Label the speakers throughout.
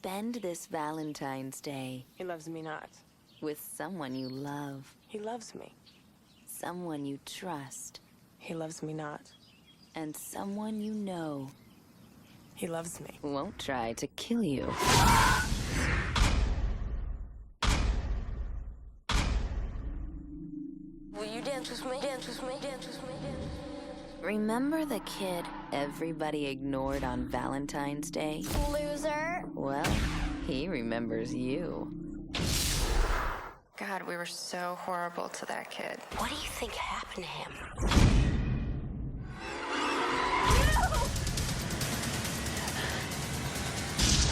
Speaker 1: spend this Valentine's Day
Speaker 2: He loves me not.
Speaker 1: with someone you love,
Speaker 2: He loves me.
Speaker 1: someone you trust,
Speaker 2: He loves me not.
Speaker 1: and someone you know
Speaker 2: He loves me.
Speaker 1: won't try to kill you.
Speaker 2: Will you dance with me? Dance with me? Dance with me?
Speaker 1: Remember the kid everybody ignored on Valentine's Day?
Speaker 3: Loser.
Speaker 1: Well, he remembers you.
Speaker 4: God, we were so horrible to that kid.
Speaker 2: What do you think happened to him?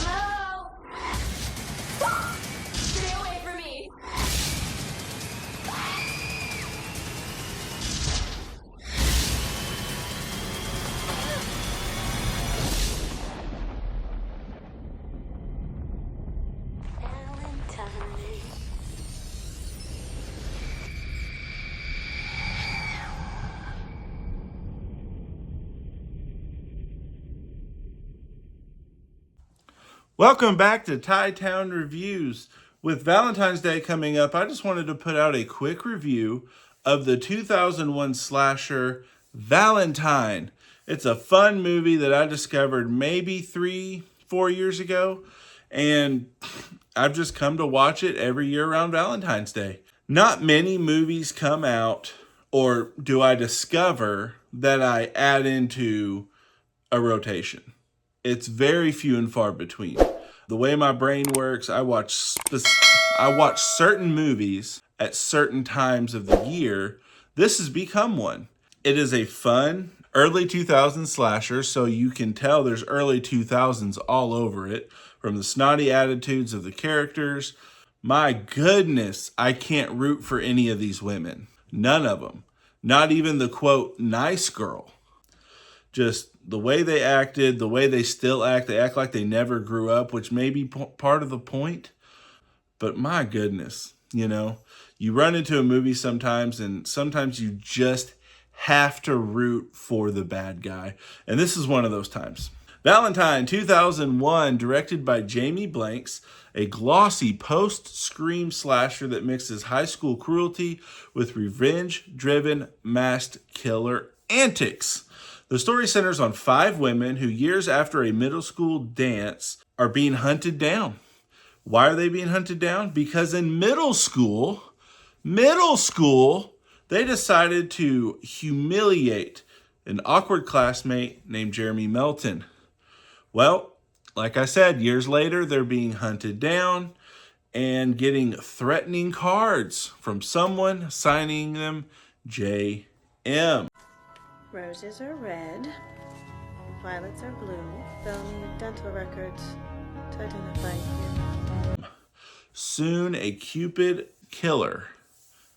Speaker 3: No! Stay away from me!
Speaker 2: Valentine.
Speaker 5: Welcome back to Thai Town Reviews. With Valentine's Day coming up, I just wanted to put out a quick review of the 2001 slasher Valentine. It's a fun movie that I discovered maybe 3-4 years ago, and I've just come to watch it every year around Valentine's Day. Not many movies come out, or do I discover, that I add into a rotation. It's very few and far between. The way my brain works, I watch certain movies at certain times of the year. This has become one. It is a fun early 2000s slasher, so you can tell there's early 2000s all over it, from the snotty attitudes of the characters. My goodness, I can't root for any of these women. None of them. Not even the quote nice girl. Just the way they acted, the way they still act, they act like they never grew up, which may be part of the point. But my goodness, you run into a movie sometimes, and sometimes you just have to root for the bad guy. And this is one of those times. Valentine 2001, directed by Jamie Blanks, a glossy post-Scream slasher that mixes high school cruelty with revenge-driven masked killer antics. The story centers on 5 women who, years after a middle school dance, are being hunted down. Why are they being hunted down? Because in middle school, they decided to humiliate an awkward classmate named Jeremy Melton. Well, like I said, years later, they're being hunted down and getting threatening cards from someone signing them J.M.
Speaker 6: Roses are red, violets are blue. They'll need dental records to identify you.
Speaker 5: Soon, a Cupid killer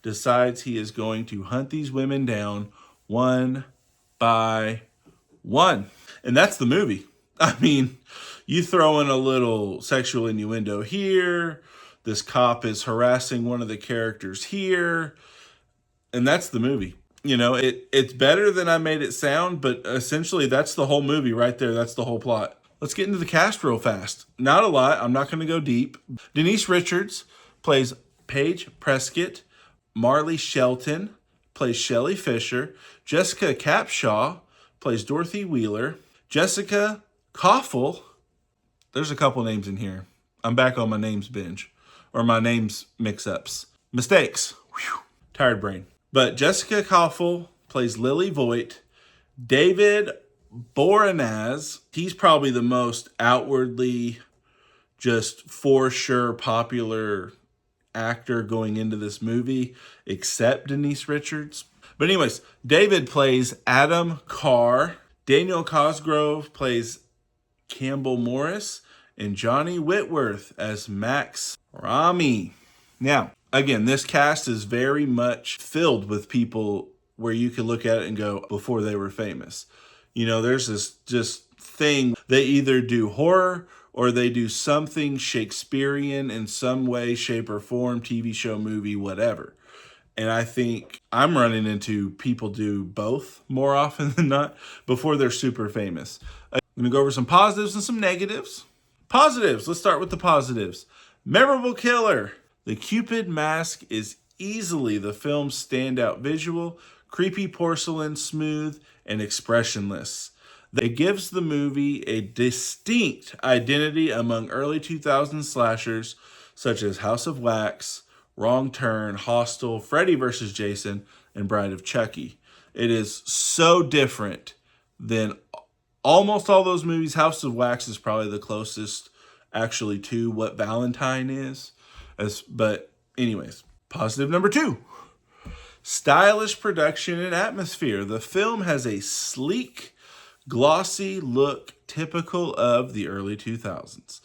Speaker 5: decides he is going to hunt these women down one by one. And that's the movie. I mean, you throw in a little sexual innuendo here. This cop is harassing one of the characters here. And that's the movie. It's better than I made it sound, but essentially that's the whole movie right there. That's the whole plot. Let's get into the cast real fast. Not a lot. I'm not going to go deep. Denise Richards plays Paige Prescott. Marley Shelton plays Shelley Fisher. Jessica Capshaw plays Dorothy Wheeler. Jessica Koffel. There's a couple names in here. I'm back on my names binge. Or my names mix-ups. Mistakes. Whew. Tired brain. But Jessica Koffel plays Lily Voigt. David Boreanaz, he's probably the most outwardly, just for sure popular actor going into this movie, except Denise Richards. But anyways, David plays Adam Carr. Daniel Cosgrove plays Campbell Morris. And Johnny Whitworth as Max Rami. Now, again, this cast is very much filled with people where you could look at it and go, before they were famous. There's this just thing. They either do horror or they do something Shakespearean in some way, shape, or form, TV show, movie, whatever. And I think I'm running into people do both more often than not before they're super famous. I'm going to go over some positives and some negatives. Positives. Let's start with the positives. Memorable killer. The Cupid mask is easily the film's standout visual, creepy porcelain, smooth, and expressionless. It gives the movie a distinct identity among early 2000s slashers such as House of Wax, Wrong Turn, Hostel, Freddy vs. Jason, and Bride of Chucky. It is so different than almost all those movies. House of Wax is probably the closest actually to what Valentine is. But anyways, positive number 2. Stylish production and atmosphere. The film has a sleek, glossy look typical of the early 2000s.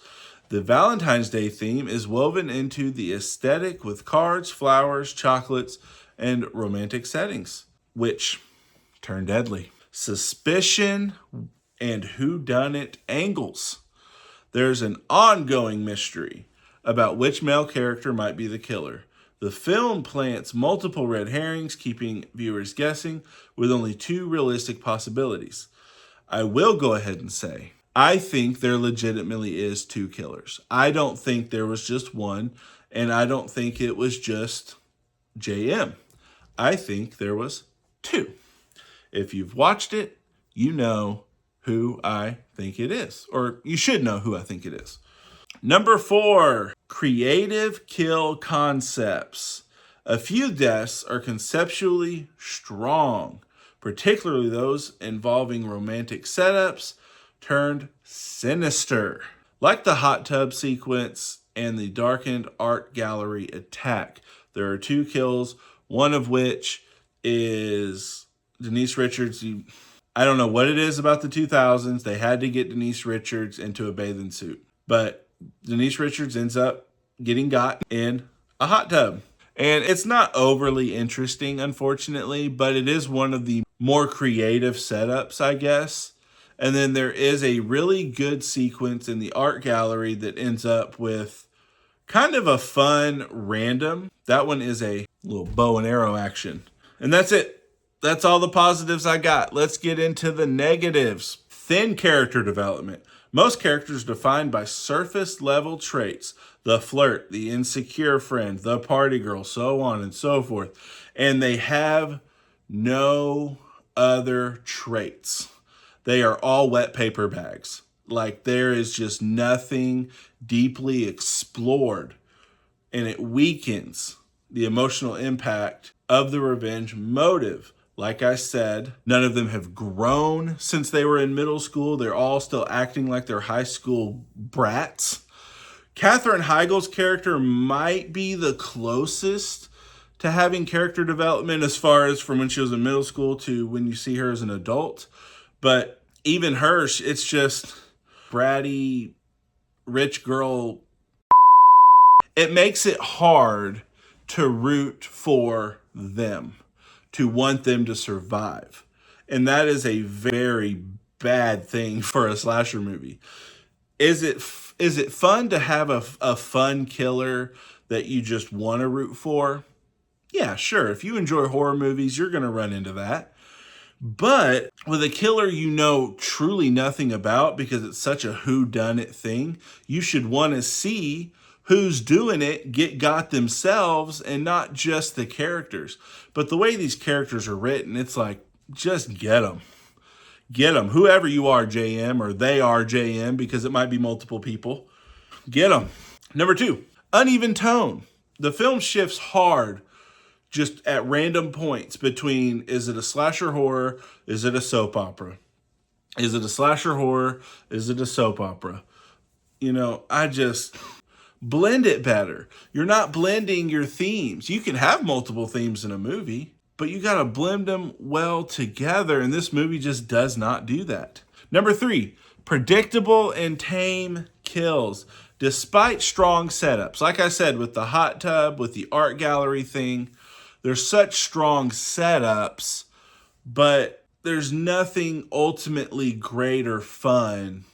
Speaker 5: The Valentine's Day theme is woven into the aesthetic with cards, flowers, chocolates, and romantic settings, which turn deadly. Suspicion and whodunit angles. There's an ongoing mystery about which male character might be the killer. The film plants multiple red herrings, keeping viewers guessing with only 2 realistic possibilities. I will go ahead and say, I think there legitimately is 2 killers. I don't think there was just one, and I don't think it was just JM. I think there was 2. If you've watched it, you know who I think it is, or you should know who I think it is. Number 4, creative kill concepts. A few deaths are conceptually strong, particularly those involving romantic setups turned sinister, like the hot tub sequence and the darkened art gallery attack. There are 2 kills, one of which is Denise Richards. I don't know what it is about the 2000s. They had to get Denise Richards into a bathing suit, but Denise Richards ends up getting got in a hot tub. And it's not overly interesting, unfortunately, but it is one of the more creative setups, I guess. And then there is a really good sequence in the art gallery that ends up with kind of a fun random. That one is a little bow and arrow action. And that's it. That's all the positives I got. Let's get into the negatives. Thin character development. Most characters defined by surface level traits. The flirt, the insecure friend, the party girl, so on and so forth. And they have no other traits. They are all wet paper bags. Like, there is just nothing deeply explored. And it weakens the emotional impact of the revenge motive. Like I said, none of them have grown since they were in middle school. They're all still acting like they're high school brats. Katherine Heigl's character might be the closest to having character development as far as from when she was in middle school to when you see her as an adult. But even her, it's just bratty, rich girl. It makes it hard to root for them, to want them to survive. And that is a very bad thing for a slasher movie. Is it fun to have a fun killer that you just want to root for? Yeah, sure. If you enjoy horror movies, you're going to run into that. But with a killer you know truly nothing about because it's such a whodunit thing, you should want to see who's doing it get got themselves and not just the characters. But the way these characters are written, it's like, just get them. Get them. Whoever you are, JM, or they are JM, because it might be multiple people. Get them. Number 2, uneven tone. The film shifts hard just at random points between, is it a slasher horror? Is it a soap opera? Is it a slasher horror? Is it a soap opera? Blend it better. You're not blending your themes. You can have multiple themes in a movie, but you got to blend them well together, and this movie just does not do that. Number 3, predictable and tame kills. Despite strong setups, like I said, with the hot tub, with the art gallery thing, there's such strong setups, but there's nothing ultimately great or fun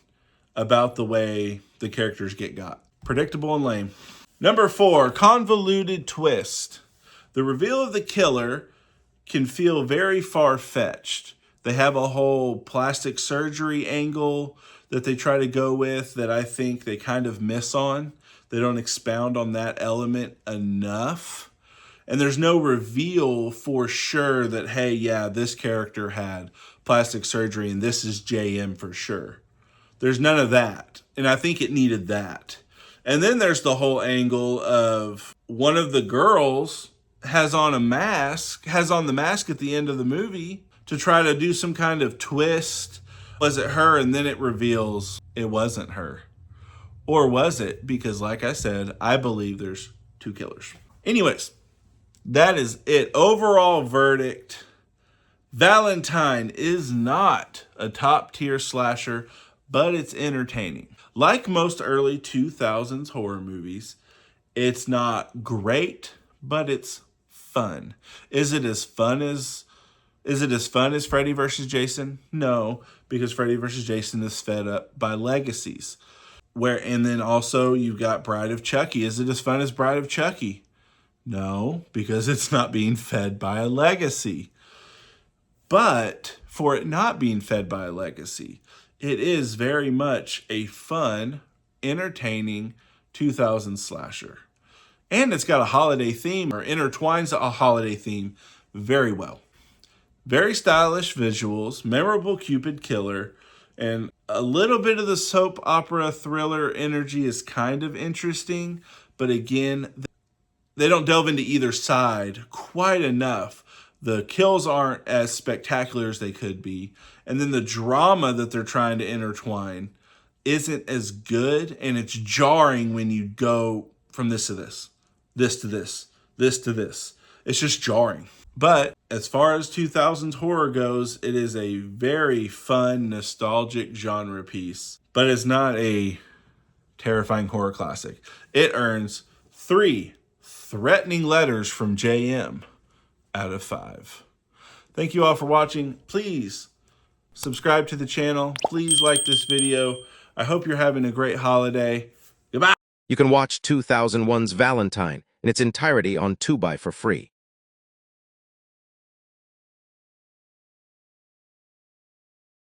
Speaker 5: about the way the characters get got. Predictable and lame. Number 4, convoluted twist. The reveal of the killer can feel very far-fetched. They have a whole plastic surgery angle. that they try to go with that I think they kind of miss on. They don't expound on that element enough. And there's no reveal for sure that, hey, yeah, this character had plastic surgery and this is JM for sure. There's none of that. And I think it needed that. And then there's the whole angle of one of the girls has on the mask at the end of the movie to try to do some kind of twist. Was it her? And then it reveals it wasn't her. Or was it? Because like I said, I believe there's two killers. Anyways, that is it. Overall verdict, Valentine is not a top tier slasher, but it's entertaining. Like most early 2000s horror movies, it's not great, but it's fun. Is it as fun as Freddy vs. Jason? No, because Freddy vs. Jason is fed up by legacies. And then also you've got Bride of Chucky. Is it as fun as Bride of Chucky? No, because it's not being fed by a legacy. But for it not being fed by a legacy, it is very much a fun, entertaining 2000s slasher. And it's got a holiday theme, or intertwines a holiday theme very well. Very stylish visuals, memorable Cupid killer, and a little bit of the soap opera thriller energy is kind of interesting. But again, they don't delve into either side quite enough. The kills aren't as spectacular as they could be. And then the drama that they're trying to intertwine isn't as good. And it's jarring when you go from this to this, this to this, this to this. It's just jarring. But as far as 2000s horror goes, it is a very fun, nostalgic genre piece. But it's not a terrifying horror classic. It earns 3 threatening letters from JM out of 5. Thank you all for watching. Please subscribe to the channel. Please like this video. I hope you're having a great holiday. Goodbye.
Speaker 7: You can watch 2001's Valentine in its entirety on Tubi for free.